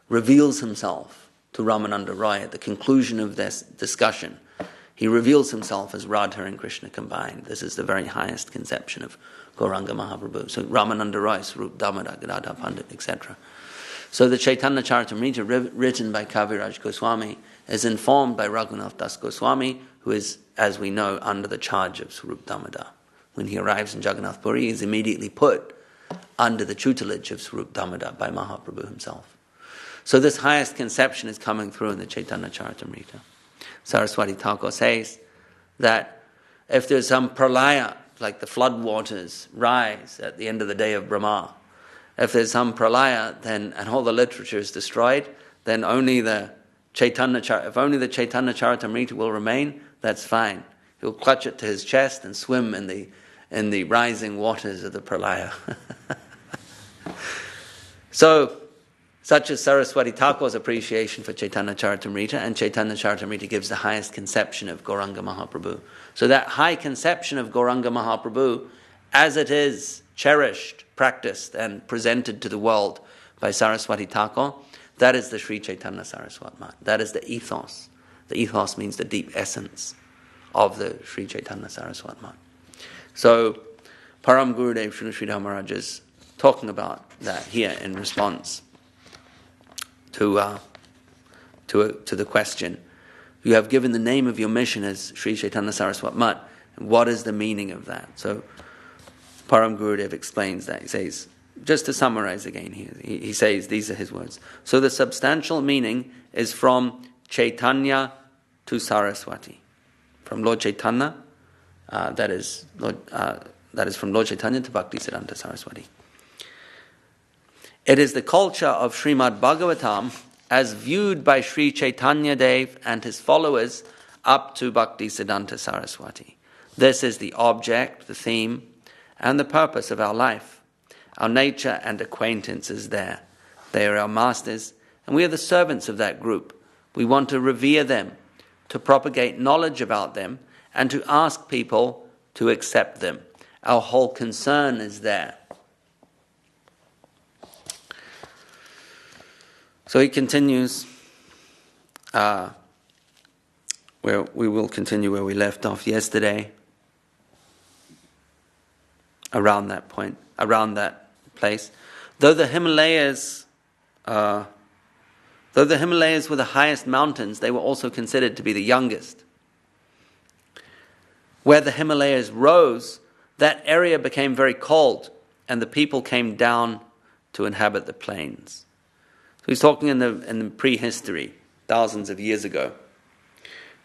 reveals himself to Ramananda Rai at the conclusion of this discussion. He reveals himself as Radha and Krishna combined. This is the very highest conception of Gauranga Mahaprabhu. So Ramananda Rai, Swarup Damodar, Gadadhar Pandit, etc. So the Chaitanya Charitamrita, written by Kaviraj Goswami, is informed by Raghunath Das Goswami, who is, as we know, under the charge of Swarup Damodar. When he arrives in Jagannath Puri, he is immediately put under the tutelage of Swarup Damodar by Mahaprabhu himself. So this highest conception is coming through in the Chaitanya Charitamrita. Saraswati Thakur says that if there's some pralaya, like the flood waters rise at the end of the day of Brahma, if there's some pralaya, then and all the literature is destroyed, then only the Chaitanya if only the Chaitanya Charitamrita will remain, that's fine. He'll clutch it to his chest and swim in the rising waters of the pralaya. So, such is Saraswati Thakur's appreciation for Chaitanya Charitamrita, and Chaitanya Charitamrita gives the highest conception of Gauranga Mahaprabhu. So that high conception of Gauranga Mahaprabhu, as it is cherished, practiced, and presented to the world by Saraswati Thakur, that is the Sri Chaitanya Saraswat Mat. That is the ethos. The ethos means the deep essence of the Sri Chaitanya Saraswat Mat. So, Param Gurudev Sridhar Maharaj is talking about that here in response to the question. You have given the name of your mission as Sri Chaitanya Saraswat Mat. And what is the meaning of that? So, Param Gurudev explains that. He says, just to summarize again here, he says, these are his words. So the substantial meaning is from Chaitanya to Saraswati. From Lord Chaitanya, that is from Lord Chaitanya to Bhakti Siddhanta Saraswati. It is the culture of Srimad Bhagavatam as viewed by Sri Chaitanya Dev and his followers up to Bhakti Siddhanta Saraswati. This is the object, the theme, and the purpose of our life. Our nature and acquaintance is there. They are our masters, and we are the servants of that group. We want to revere them, to propagate knowledge about them, and to ask people to accept them. Our whole concern is there. So he continues, where we will continue where we left off yesterday, around that point, around that place. Though the Himalayas were the highest mountains, they were also considered to be the youngest. Where the Himalayas rose, that area became very cold, and the people came down to inhabit the plains. So he's talking in the prehistory, thousands of years ago,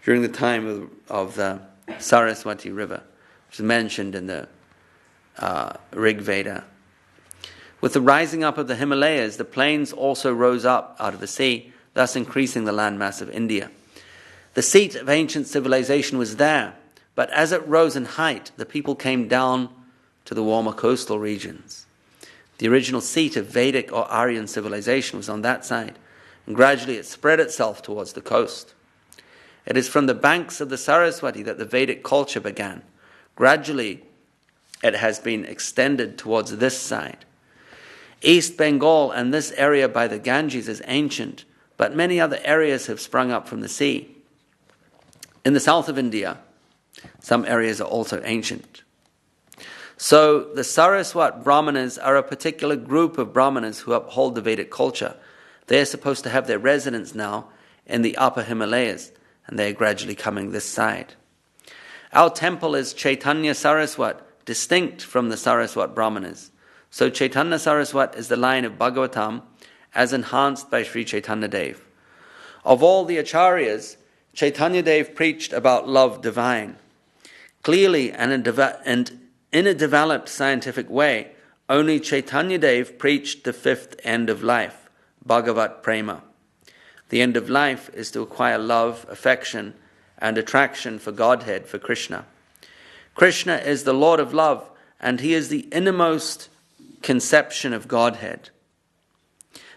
during the time of the Saraswati River, which is mentioned in the Rig Veda. With the rising up of the Himalayas, the plains also rose up out of the sea, thus increasing the landmass of India. The seat of ancient civilization was there, but as it rose in height, the people came down to the warmer coastal regions. The original seat of Vedic or Aryan civilization was on that side, and gradually it spread itself towards the coast. It is from the banks of the Saraswati that the Vedic culture began. Gradually, it has been extended towards this side. East Bengal and this area by the Ganges is ancient, but many other areas have sprung up from the sea. In the south of India, some areas are also ancient. So the Saraswat Brahmanas are a particular group of Brahmanas who uphold the Vedic culture. They are supposed to have their residence now in the upper Himalayas, and they are gradually coming this side. Our temple is Chaitanya Saraswat, distinct from the Saraswat Brahmanas. So Chaitanya Saraswat is the line of Bhagavatam as enhanced by Sri Chaitanya Dev. Of all the acharyas, Chaitanya Dev preached about love divine. Clearly and in a developed scientific way, only Chaitanya Dev preached the fifth end of life, Bhagavat Prema. The end of life is to acquire love, affection, and attraction for Godhead, for Krishna. Krishna is the Lord of love, and he is the innermost conception of Godhead.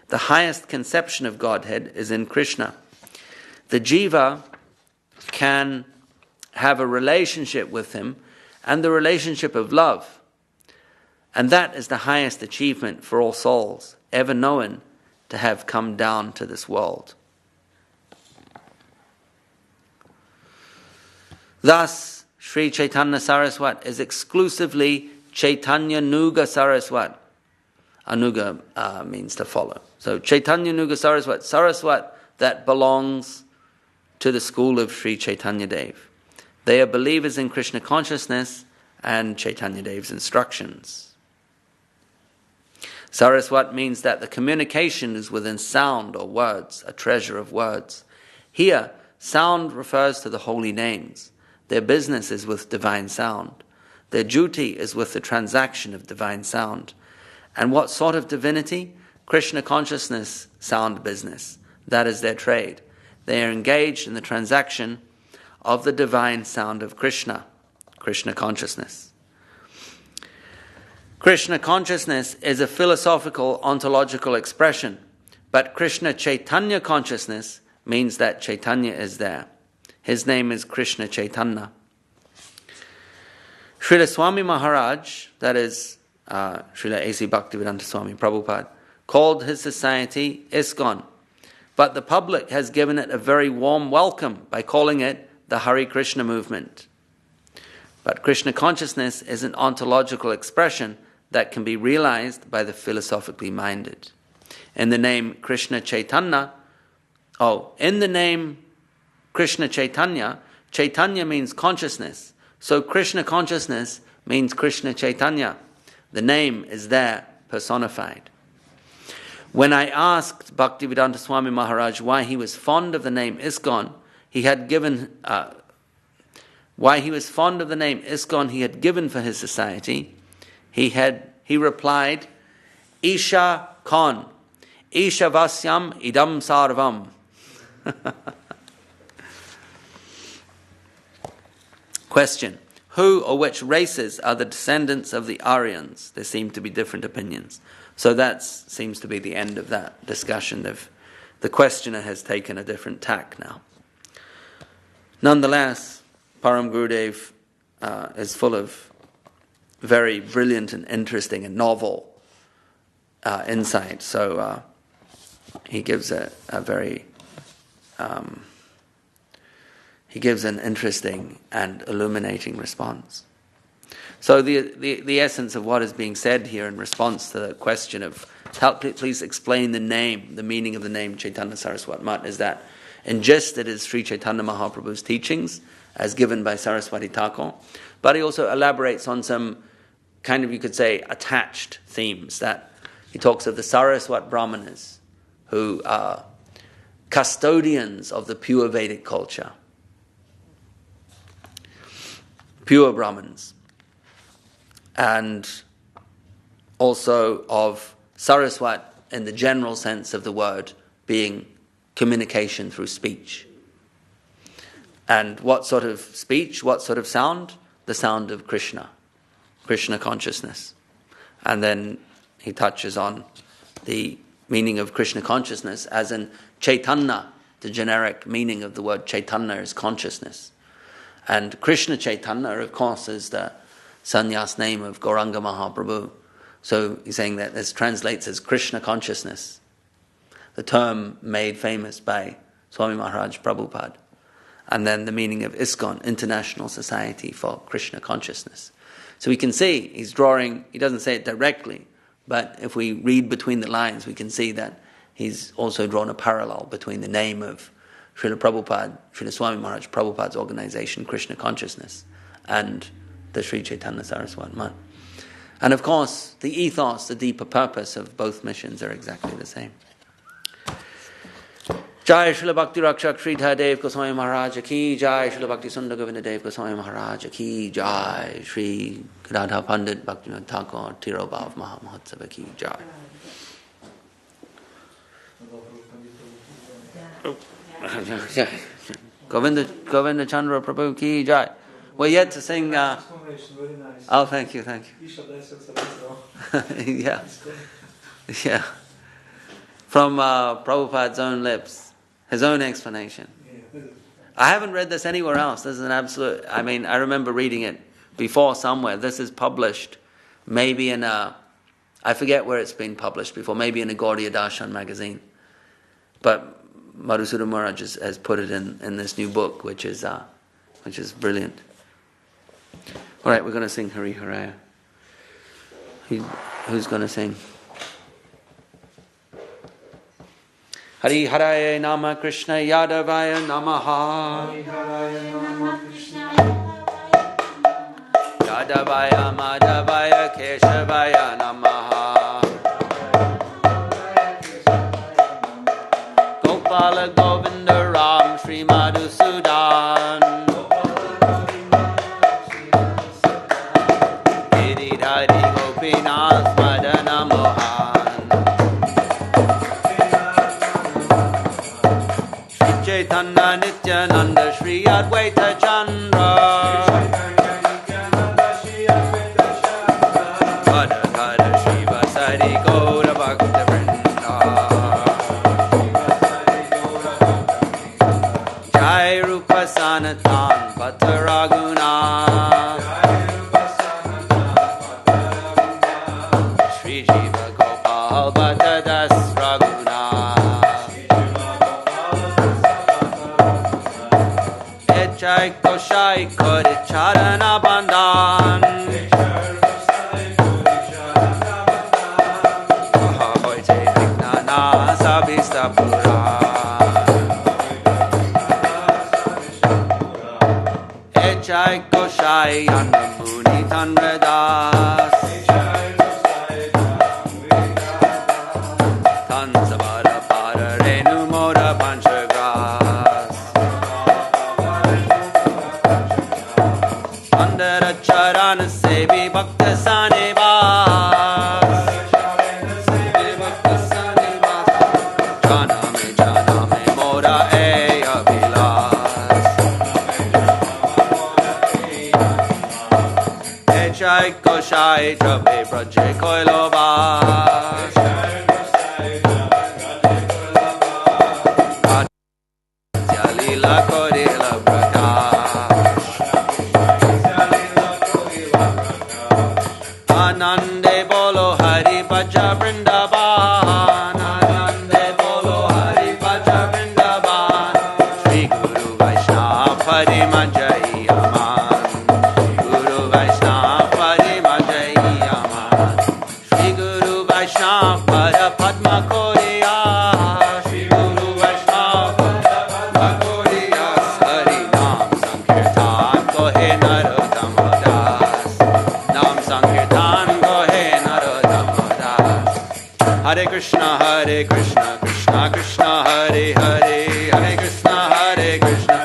The highest conception of Godhead is in Krishna. The jiva can have a relationship with him, and the relationship of love. And that is the highest achievement for all souls ever known to have come down to this world. Thus, Sri Chaitanya Saraswat is exclusively Chaitanya Nuga Saraswat. Anuga means to follow. So Chaitanya Nuga Saraswat, Saraswat that belongs to the school of Sri Chaitanya Dev. They are believers in Krishna consciousness and Chaitanya Dev's instructions. Saraswat means that the communication is within sound or words, a treasure of words. Here, sound refers to the holy names. Their business is with divine sound. Their duty is with the transaction of divine sound. And what sort of divinity? Krishna consciousness sound business. That is their trade. They are engaged in the transaction of the divine sound of Krishna, Krishna consciousness. Krishna consciousness is a philosophical, ontological expression, but Krishna Chaitanya consciousness means that Chaitanya is there. His name is Krishna Chaitanya. Srila Swami Maharaj, that is Srila A.C. Bhaktivedanta Swami Prabhupada, called his society ISKCON, but the public has given it a very warm welcome by calling it the Hare Krishna movement. But Krishna consciousness is an ontological expression that can be realized by the philosophically minded. In the name Krishna Chaitanya, Chaitanya means consciousness. So Krishna consciousness means Krishna Chaitanya. The name is there personified. When I asked Bhaktivedanta Swami Maharaj why he was fond of the name ISKCON, he had given for his society, he replied, Isha Kon, Isha Vasyam Idam Sarvam. Question: who or which races are the descendants of the Aryans? There seem to be different opinions. So that seems to be the end of that discussion. The questioner has taken a different tack now. Nonetheless, Param Gurudev is full of very brilliant and interesting and novel insight. So he gives he gives an interesting and illuminating response. So the essence of what is being said here in response to the question of, please explain the meaning of the name Chaitanya Saraswati Mat, is that in gist it is Sri Chaitanya Mahaprabhu's teachings as given by Saraswati Thakur, but he also elaborates on some kind of, you could say, attached themes. That he talks of the Saraswat Brahmanas, who are custodians of the pure Vedic culture, pure Brahmins, and also of Saraswat in the general sense of the word being communication through speech. And what sort of speech, what sort of sound? The sound of Krishna consciousness. And then he touches on the meaning of Krishna consciousness as in Chaitanya. The generic meaning of the word Chaitanya is consciousness. And Krishna Chaitanya, of course, is the sannyas name of Gauranga Mahaprabhu. So he's saying that this translates as Krishna consciousness, the term made famous by Swami Maharaj Prabhupada. And then the meaning of ISKCON, International Society for Krishna Consciousness. So we can see, he doesn't say it directly, but if we read between the lines, we can see that he's also drawn a parallel between the name of Srila Prabhupada, Srila Swami Maharaj Prabhupada's organization, Krishna Consciousness, and the Sri Chaitanya Saraswati Mat. And of course, the ethos, the deeper purpose of both missions are exactly the same. Jai Srila Bhakti Rakshak Sri Dhadev Goswami Maharaj Ki Jai, Srila Bhakti Sundar Govinda Dev Goswami Maharaj Ki Jai, Sri Radha Pandit Bhaktivinoda Thakur Tirobhav Maha Mahotsava Ki Jai. Govinda Chandra Prabhu Ki Jai. We're yet to sing. Very nice. Oh, thank you. Yeah. From Prabhupada's own lips, his own explanation. I haven't read this anywhere else. This is an absolute. I remember reading it before somewhere. This is published, maybe in a. I forget where it's been published before. Maybe in a Gaudiya Darshan magazine, but Madhusudana Maharaj has put it in this new book, which is brilliant. All right, we're going to sing Hari Haraya. Who's going to sing? Hari Haraya Nama Krishna Yadavaya Namaha. Hari Haraya Nama Krishna Yadavaya Madhavaya Keshavaya Namaha. Gopala Govinda Ram Sri Madhusudan. Giridhari Gopinath Madana Mohan Shri Chaitanya Nityananda Shri Advaita Chandra Hara Hara Shiva Sari Gaura Bhakta Vrinda Jai Rupa Sanatan Bhatta Raguna Shri Jiva Gopal Bhatta Das Raguna Echai Koshai Kori Charana Bandhan Hoite Vignana Sabista Puran Echai Koshai Andamuni Tanradas Tansavara Para Renu Mora Panchagras Andara Charana Sevi Bhakta Sanivas Janame Mora Eya Vilas Echai Koshai Jabe Braje Koilovas Lila Korila Prakash Anande Bolo Hari Bhaja Vrindavan Anande Bolo Hari Bhaja Vrindavan Shri Guru Vaishnava Parimajai Aman Guru Vaishnava Parimajai Aman Shri Guru Vaishnava Para Padma Koriya Shri Guru Vaishnava Padma Koriya Hari Nam Sankirtan Kohe Narottama Das Nam Sankirtan Kohe Narottama Das Hare Krishna Krishna Krishna Hare Hare Hare Krishna Krishna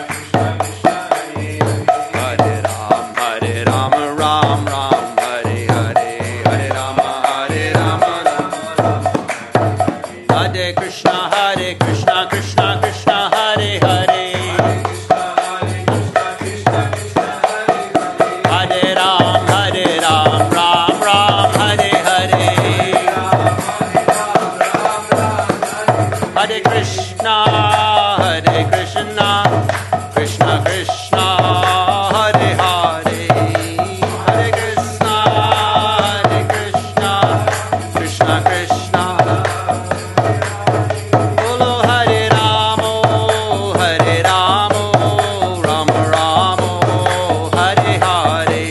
Hare Ram Ram Ram Hare Hare Hare Rama Hare Krishna Krishna Krishna Hare Hare Hare Ram Ram Hare Hare Hare Krishna Krishna Krishna Hare Hare Hare Krishna Krishna Krishna Bolo Hare Ramo Rama Ramo Hare Hare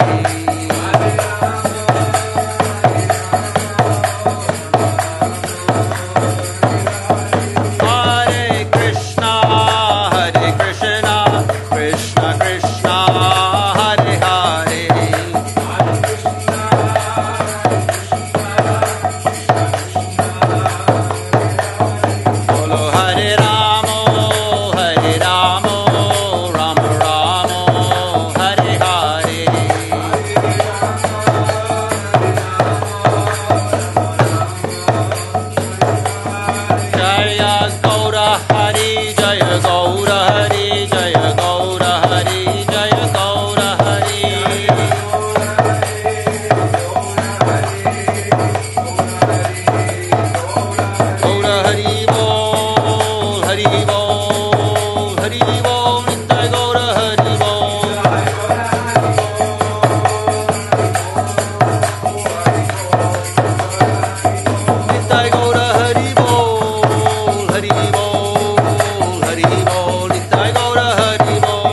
Hare Krishna Krishna Krishna Hare Hare Bolo Hare Ramo Rama Ramo Hare Hare Jaya Gaura Hari Jaya Gaura Hari Jaya Gaura Hari Jaya Gaura Hari Gaura Hari Bol Hari Bol Hari Bol Nitai Gaura Hari Bol Nitai Gaura Hari Bol Hari Bol Nitai Gaura Hari Bol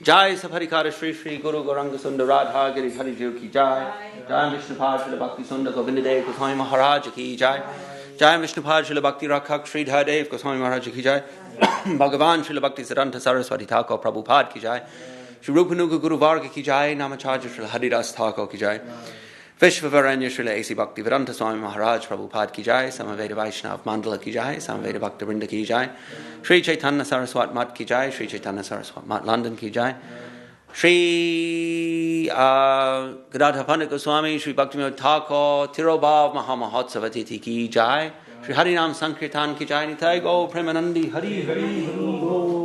Jai Saparikara Shri Shri Guru Gauranga Sundar Radha Giri Hari Jiv Ki Jai Jai Vishnupad Srila Bhakti Sundar Govinda Dev Goswami Maharaj Ki Jai Jai Vishnupad Srila Bhakti Rakhak Shri Dhadev Goswami Maharaj Ki Jai Bhagavan Srila Bhakti Siddhanta Saraswati Thakur Prabhupada Ki Jai Shri Rupanuga Guru Varga Ki Jai Namacharya Srila Haridas Thakur Ki Jai Vishvavaranya Srila A.C. Bhaktivedanta Swami Maharaj Prabhupada ki jai, Samaveda Vaishnav Mandala ki jai, Samaveda Bhakta Vrinda ki jai, Sri Chaitanya Saraswat Mat ki jai, Sri Chaitanya Saraswat Mat London ki jai, Sri Gadadhar Pandit Goswami, Sri Bhaktivinoda Thakur, Tirobhav Mahamahotsavati ki jai, Sri Harinam Sankirtan ki jai, Nitai Go Premanandi Hari Hari Hari Go.